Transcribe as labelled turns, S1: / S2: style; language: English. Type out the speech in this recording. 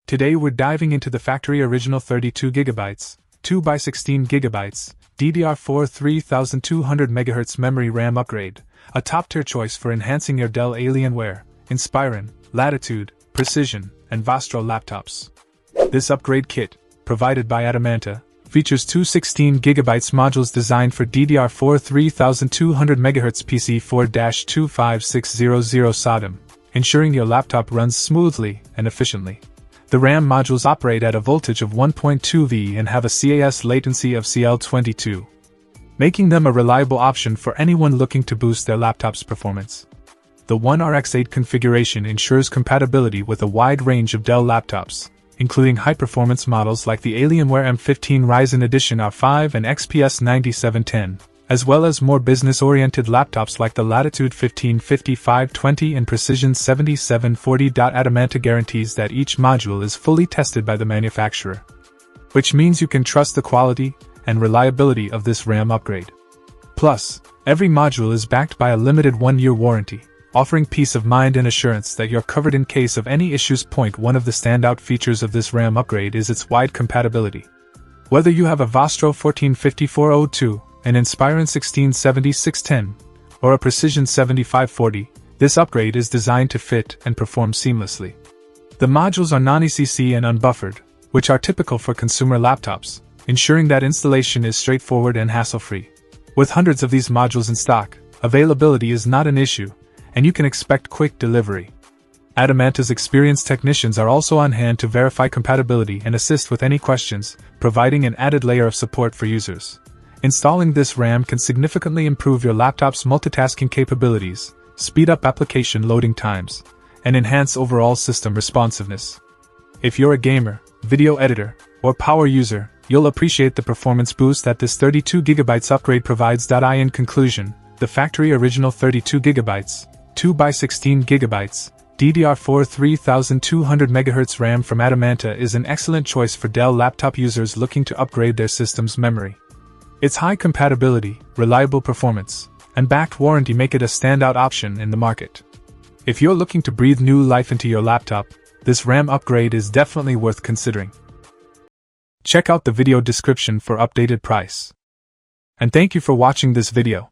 S1: Today we're diving into the factory original 32GB, 2x16GB, DDR4 3200MHz memory RAM upgrade, a top-tier choice for enhancing your Dell Alienware, Inspiron, Latitude, Precision, and Vostro laptops. This upgrade kit, provided by Adamanta, features two 16GB modules designed for DDR4 3200MHz PC4-25600 SODIMM, ensuring your laptop runs smoothly and efficiently. The RAM modules operate at a voltage of 1.2V and have a CAS latency of CL22, making them a reliable option for anyone looking to boost their laptop's performance. The 1RX8 configuration ensures compatibility with a wide range of Dell laptops, including high-performance models like the Alienware M15 Ryzen Edition R5 and XPS 9710, as well as more business-oriented laptops like the Latitude 155520 and Precision 7740. Adamanta guarantees that each module is fully tested by the manufacturer, which means you can trust the quality and reliability of this RAM upgrade. Plus, every module is backed by a limited 1-year warranty, offering peace of mind and assurance that you're covered in case of any issues. One of the standout features of this RAM upgrade is its wide compatibility. Whether you have a Vostro 145402, an Inspiron 167610, or a Precision 7540, this upgrade is designed to fit and perform seamlessly. The modules are non-ECC and unbuffered, which are typical for consumer laptops, ensuring that installation is straightforward and hassle-free. With hundreds of these modules in stock, availability is not an issue, and you can expect quick delivery. Adamanta's experienced technicians are also on hand to verify compatibility and assist with any questions, providing an added layer of support for users. Installing this RAM can significantly improve your laptop's multitasking capabilities, speed up application loading times, and enhance overall system responsiveness. If you're a gamer, video editor, or power user, you'll appreciate the performance boost that this 32GB upgrade provides. In conclusion, the factory original 32GB, 2x16GB, DDR4 3200MHz RAM from Adamanta is an excellent choice for Dell laptop users looking to upgrade their system's memory. Its high compatibility, reliable performance, and backed warranty make it a standout option in the market. If you're looking to breathe new life into your laptop, this RAM upgrade is definitely worth considering. Check out the video description for updated price. And thank you for watching this video.